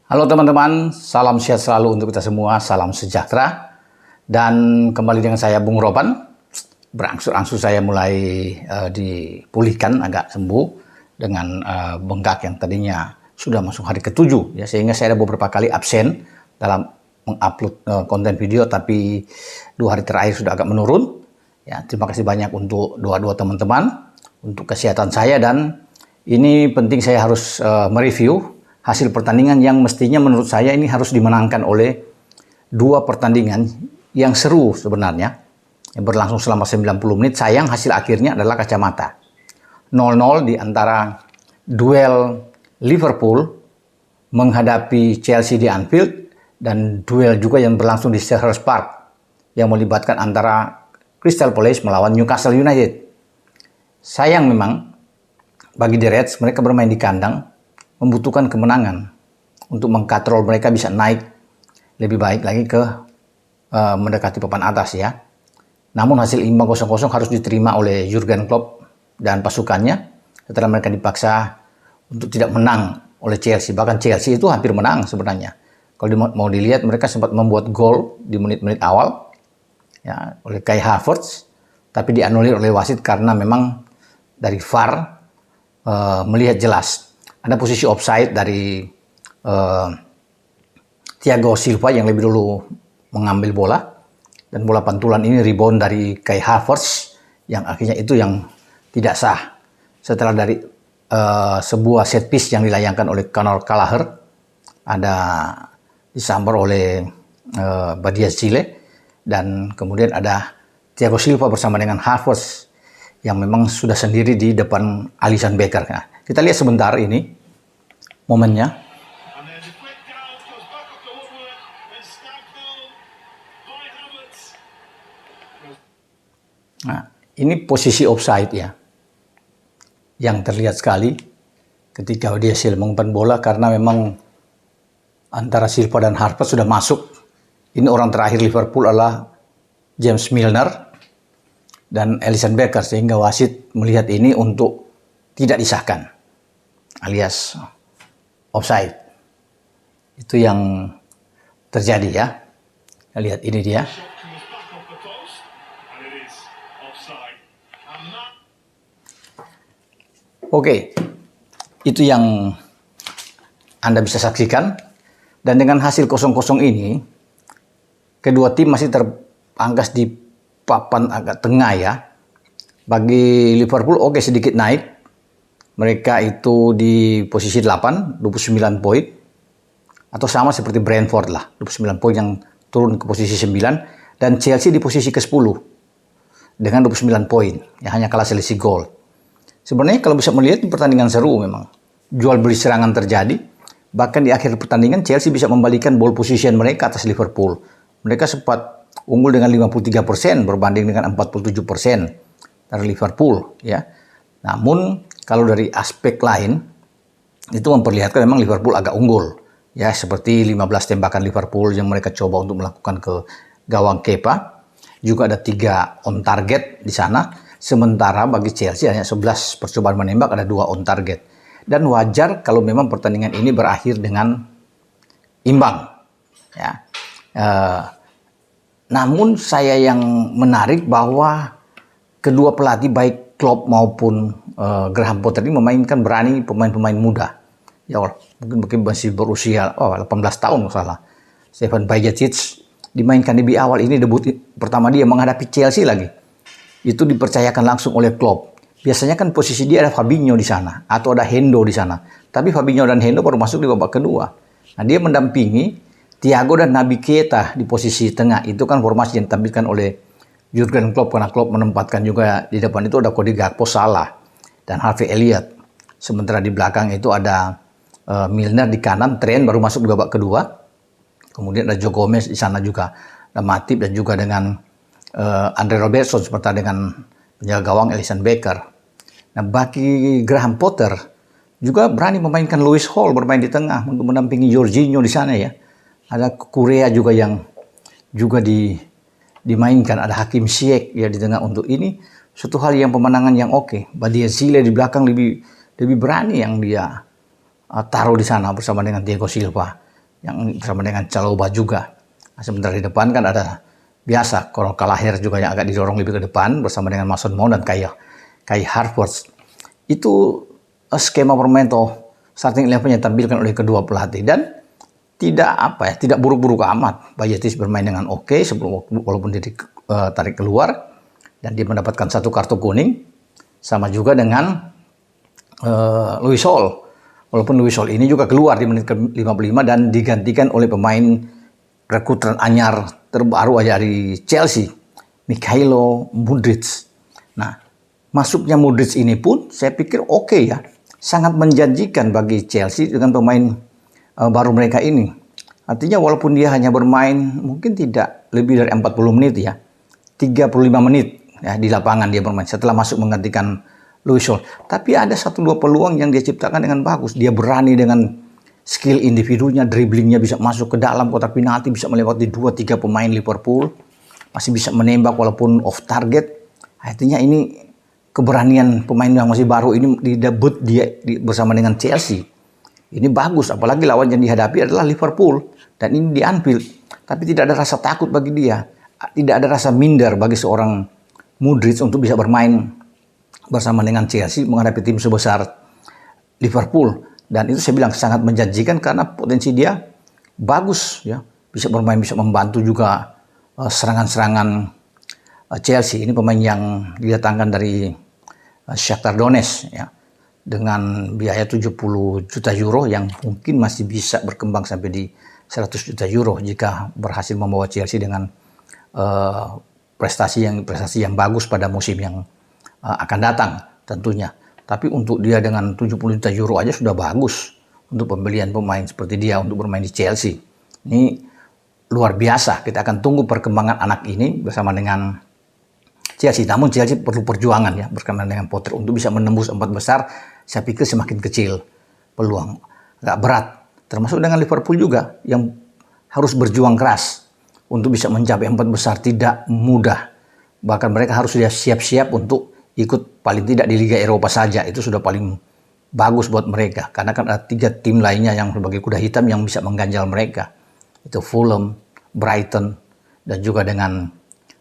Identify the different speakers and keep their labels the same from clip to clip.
Speaker 1: Halo teman-teman, salam sehat selalu untuk kita semua, salam sejahtera. Dan kembali dengan saya Bung Roban. Berangsur-angsur saya mulai dipulihkan, agak sembuh dengan bengkak yang tadinya sudah masuk hari ke-7 ya, sehingga saya ada beberapa kali absen dalam mengupload konten video, tapi 2 hari terakhir sudah agak menurun. Ya, terima kasih banyak untuk doa-doa teman-teman untuk kesehatan saya, dan ini penting saya harus mereview hasil pertandingan yang mestinya menurut saya ini harus dimenangkan oleh 2 pertandingan yang seru sebenarnya, yang berlangsung selama 90 menit. Sayang hasil akhirnya adalah kacamata. 0-0 di antara duel Liverpool menghadapi Chelsea di Anfield, dan duel juga yang berlangsung di Selhurst Park yang melibatkan antara Crystal Palace melawan Newcastle United. Sayang memang bagi The Reds, mereka bermain di kandang membutuhkan kemenangan untuk mengkatrol mereka bisa naik lebih baik lagi ke mendekati papan atas ya. Namun hasil imbang 0-0 harus diterima oleh Jurgen Klopp dan pasukannya setelah mereka dipaksa untuk tidak menang oleh Chelsea. Bahkan Chelsea itu hampir menang sebenarnya. Kalau mau dilihat, mereka sempat membuat gol di menit-menit awal ya, oleh Kai Havertz, tapi dianulir oleh wasit karena memang dari VAR melihat jelas ada posisi offside dari Thiago Silva yang lebih dulu mengambil bola, dan bola pantulan ini rebound dari Kai Havertz yang akhirnya itu yang tidak sah setelah dari sebuah set piece yang dilayangkan oleh Conor Gallagher, ada disambar oleh Badiashile, dan kemudian ada Thiago Silva bersama dengan Havertz yang memang sudah sendiri di depan Alisson Becker. Nah, kita lihat sebentar ini momennya. Nah, ini posisi offside ya, yang terlihat sekali ketika Badiashile mengumpan bola, karena memang antara Silva dan Havertz sudah masuk. Ini orang terakhir Liverpool adalah James Milner dan Alisson Becker, sehingga wasit melihat ini untuk tidak disahkan alias offside. Itu yang terjadi ya. Kita lihat ini dia. Oke, itu yang Anda bisa saksikan. Dan dengan hasil 0-0 ini, kedua tim masih terangkas di papan agak tengah ya. Bagi Liverpool oke, sedikit naik. Mereka itu di posisi 8, 29 poin. Atau sama seperti Brentford lah, 29 poin yang turun ke posisi 9. Dan Chelsea di posisi ke-10 dengan 29 poin. Ya, hanya kalah selisih gol. Sebenarnya kalau bisa melihat pertandingan seru memang. Jual beli serangan terjadi. Bahkan di akhir pertandingan Chelsea bisa membalikan ball position mereka atas Liverpool. Mereka sempat unggul dengan 53% berbanding dengan 47% dari Liverpool ya. Namun kalau dari aspek lain itu memperlihatkan memang Liverpool agak unggul ya, seperti 15 tembakan Liverpool yang mereka coba untuk melakukan ke gawang Kepa. Juga ada 3 on target di sana, sementara bagi Chelsea hanya 11 percobaan menembak, ada 2 on target. Dan wajar kalau memang pertandingan ini berakhir dengan imbang ya. Namun saya yang menarik bahwa kedua pelatih baik Klopp maupun Graham Potter ini memainkan berani pemain-pemain muda. Ya Allah, mungkin masih berusia 18 tahun salah. Stefan Bajcetic dimainkan di awal ini, debut pertama dia menghadapi Chelsea lagi. Itu dipercayakan langsung oleh Klopp. Biasanya kan posisi dia ada Fabinho di sana atau ada Hendo di sana. Tapi Fabinho dan Hendo baru masuk di babak kedua. Nah, dia mendampingi Thiago dan Naby Keita di posisi tengah. Itu kan formasi yang ditampilkan oleh Jurgen Klopp, karena Klopp menempatkan juga di depan itu ada Cody Gakpo, Salah, dan Harvey Elliott. Sementara di belakang itu ada Milner di kanan, Trent baru masuk di babak kedua. Kemudian ada Joe Gomez di sana juga, ada Matip, dan juga dengan Andre Robertson serta dengan penjaga gawang Alisson Becker. Nah, bagi Graham Potter juga berani memainkan Lewis Hall bermain di tengah untuk mendampingi Jorginho di sana ya. Ada Korea juga yang juga dimainkan, ada Hakim Ziyech ya di tengah. Untuk ini suatu hal yang pemenangan yang oke. Badiashile di belakang lebih berani yang dia taruh di sana bersama dengan Thiago Silva. yang bersama dengan Chalobah juga. Nah, sementara di depan kan ada biasa kalau Kalahir juga yang agak didorong lebih ke depan bersama dengan Mason Mount dan Kai Havertz. Itu skema permain atau starting 11 yang ditampilkan oleh kedua pelatih, dan tidak buruk-buruk amat. Bajcetic bermain dengan oke sebelum, walaupun dia tarik keluar dan dia mendapatkan 1 kartu kuning. Sama juga dengan Luis Hall. Walaupun Luis Hall ini juga keluar di menit ke-55 dan digantikan oleh pemain rekrutan anyar terbaru aja dari Chelsea, Mikhailo Mudryk. Nah, masuknya Mudryk ini pun saya pikir oke ya. Sangat menjanjikan bagi Chelsea dengan pemain baru mereka ini. Artinya walaupun dia hanya bermain mungkin tidak lebih dari 40 menit ya. 35 menit ya di lapangan dia bermain setelah masuk menggantikan Luis Hall. Tapi ada 1-2 peluang yang dia ciptakan dengan bagus. Dia berani dengan skill individunya, dribblingnya bisa masuk ke dalam kotak penalti, bisa melewati 2-3 pemain Liverpool. Masih bisa menembak walaupun off target. Artinya ini keberanian pemain yang masih baru ini di debut dia bersama dengan Chelsea. Ini bagus, apalagi lawan yang dihadapi adalah Liverpool. Dan ini di Anfield. Tapi tidak ada rasa takut bagi dia. Tidak ada rasa minder bagi seorang Mudryk untuk bisa bermain bersama dengan Chelsea menghadapi tim sebesar Liverpool. Dan itu saya bilang sangat menjanjikan karena potensi dia bagus ya, bisa bermain, bisa membantu juga serangan-serangan Chelsea. Ini pemain yang didatangkan dari Shakhtar Donetsk ya, dengan biaya 70 juta euro yang mungkin masih bisa berkembang sampai di 100 juta euro jika berhasil membawa Chelsea dengan prestasi yang bagus pada musim yang akan datang tentunya. Tapi untuk dia dengan 70 juta euro aja sudah bagus untuk pembelian pemain seperti dia untuk bermain di Chelsea. Ini luar biasa. Kita akan tunggu perkembangan anak ini bersama dengan Chelsea. Namun Chelsea perlu perjuangan ya bersama dengan Potter untuk bisa menembus 4 besar. Saya pikir semakin kecil peluang, agak berat. Termasuk dengan Liverpool juga yang harus berjuang keras untuk bisa mencapai 4 besar, tidak mudah. Bahkan mereka harus sudah siap-siap untuk ikut paling tidak di Liga Eropa saja. Itu sudah paling bagus buat mereka. Karena kan ada 3 tim lainnya yang sebagai kuda hitam yang bisa mengganjal mereka. Itu Fulham, Brighton, dan juga dengan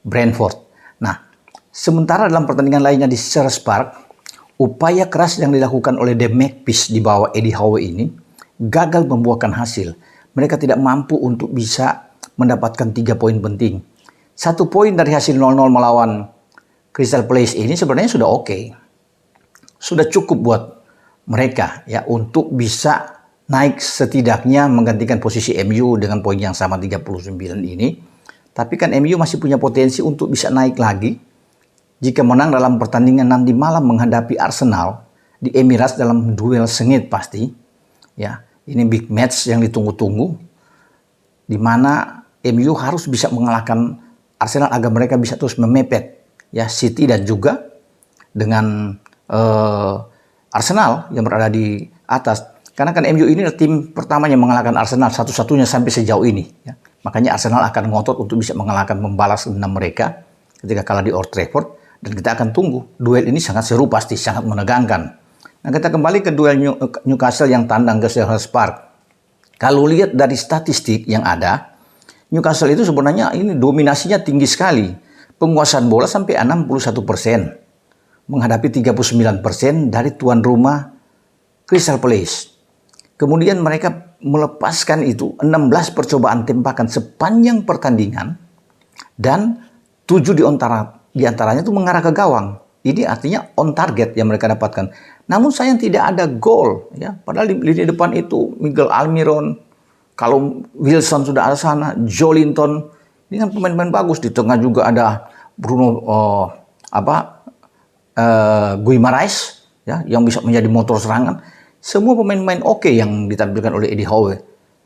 Speaker 1: Brentford. Nah, sementara dalam pertandingan lainnya di Selhurst Park, upaya keras yang dilakukan oleh The Magpies di bawah Eddie Howe ini gagal membuahkan hasil. Mereka tidak mampu untuk bisa mendapatkan 3 poin penting. 1 poin dari hasil 0-0 melawan Crystal Palace ini sebenarnya sudah oke. Sudah cukup buat mereka ya untuk bisa naik, setidaknya menggantikan posisi MU dengan poin yang sama 39 ini. Tapi kan MU masih punya potensi untuk bisa naik lagi jika menang dalam pertandingan nanti malam menghadapi Arsenal di Emirates dalam duel sengit pasti. Ya, ini big match yang ditunggu-tunggu di mana MU harus bisa mengalahkan Arsenal agar mereka bisa terus memepet ya City dan juga dengan Arsenal yang berada di atas. Karena kan MU ini adalah tim pertama yang mengalahkan Arsenal satu-satunya sampai sejauh ini. Ya. Makanya Arsenal akan ngotot untuk bisa mengalahkan, membalas dendam mereka ketika kalah di Old Trafford. Dan kita akan tunggu. Duel ini sangat seru pasti, sangat menegangkan. Nah, kita kembali ke duel Newcastle yang tandang ke Selhurst Park. Kalau lihat dari statistik yang ada, Newcastle itu sebenarnya ini dominasinya tinggi sekali. Penguasaan bola sampai 61%. Menghadapi 39% dari tuan rumah Crystal Palace. Kemudian mereka melepaskan itu 16 percobaan tembakan sepanjang pertandingan. Dan 7 di antaranya itu mengarah ke gawang. Ini artinya on target yang mereka dapatkan. Namun sayang tidak ada gol. Ya. Padahal di lini depan itu Miguel Almiron, kalau Wilson sudah ada sana, Joelinton. Ini kan pemain-pemain bagus. Di tengah juga ada Bruno Guimaraes ya, yang bisa menjadi motor serangan. Semua pemain-pemain oke yang ditampilkan oleh Eddie Howe.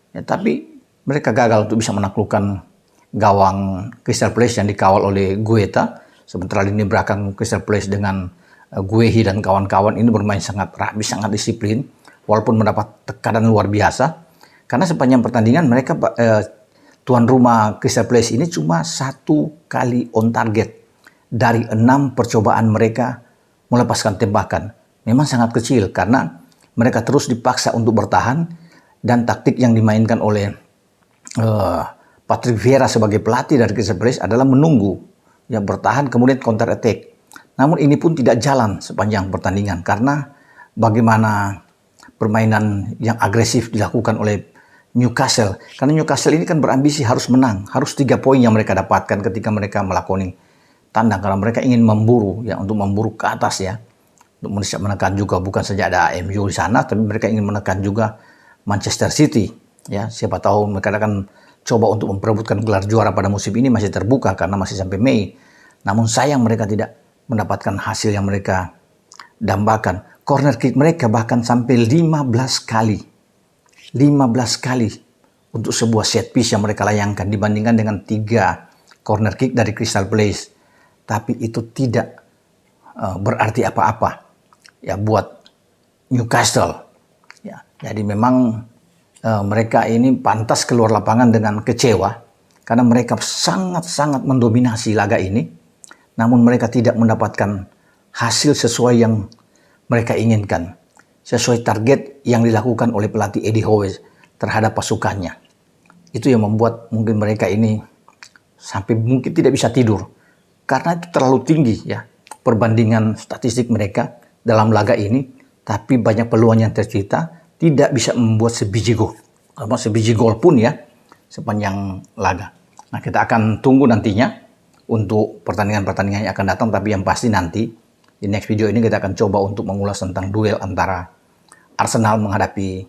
Speaker 1: Ya, tapi mereka gagal untuk bisa menaklukkan gawang Crystal Palace yang dikawal oleh Guetta. Sementara lini belakang Crystal Palace dengan Guehi dan kawan-kawan ini bermain sangat rapi, sangat disiplin. Walaupun mendapat tekanan luar biasa. Karena sepanjang pertandingan mereka tuan rumah Crystal Palace ini cuma 1 kali on target dari 6 percobaan mereka melepaskan tembakan. Memang sangat kecil karena mereka terus dipaksa untuk bertahan dan taktik yang dimainkan oleh Patrick Vieira sebagai pelatih dari Crystal Palace adalah menunggu, ya, bertahan kemudian counter attack. Namun ini pun tidak jalan sepanjang pertandingan karena bagaimana permainan yang agresif dilakukan oleh Newcastle. Karena Newcastle ini kan berambisi harus menang, harus 3 poin yang mereka dapatkan ketika mereka melakoni tandang, karena mereka ingin memburu, ya, untuk memburu ke atas, ya, untuk menekan juga bukan saja ada MU di sana, tapi mereka ingin menekan juga Manchester City, ya. Siapa tahu mereka akan coba untuk memperebutkan gelar juara pada musim ini, masih terbuka karena masih sampai Mei. Namun sayang mereka tidak mendapatkan hasil yang mereka dambakan. Corner kick mereka bahkan sampai 15 kali. 15 kali untuk sebuah set piece yang mereka layangkan dibandingkan dengan 3 corner kick dari Crystal Palace. Tapi itu tidak berarti apa-apa, ya, buat Newcastle. Ya, jadi memang mereka ini pantas keluar lapangan dengan kecewa karena mereka sangat-sangat mendominasi laga ini. Namun mereka tidak mendapatkan hasil sesuai yang mereka inginkan, sesuai target yang dilakukan oleh pelatih Eddie Howe terhadap pasukannya. Itu yang membuat mungkin mereka ini sampai mungkin tidak bisa tidur karena itu terlalu tinggi, ya, perbandingan statistik mereka dalam laga ini. Tapi banyak peluang yang tercipta, tidak bisa membuat sebiji gol pun, ya, sepanjang laga. Nah, kita akan tunggu nantinya untuk pertandingan-pertandingan yang akan datang, tapi yang pasti nanti di next video ini kita akan coba untuk mengulas tentang duel antara Arsenal menghadapi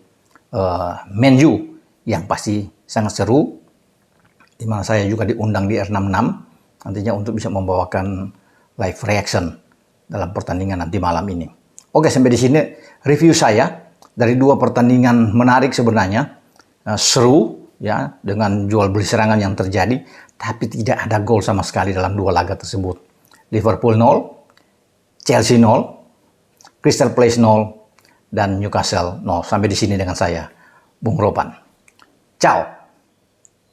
Speaker 1: Man U yang pasti sangat seru, di mana saya juga diundang di R66 nantinya untuk bisa membawakan live reaction dalam pertandingan nanti malam ini. Oke, sampai di sini review saya dari 2 pertandingan menarik sebenarnya, seru, ya, dengan jual beli serangan yang terjadi, tapi tidak ada gol sama sekali dalam 2 laga tersebut. Liverpool 0, Chelsea 0, Crystal Palace 0, dan Newcastle 0. Sampai di sini dengan saya, Bung Ropan. Ciao.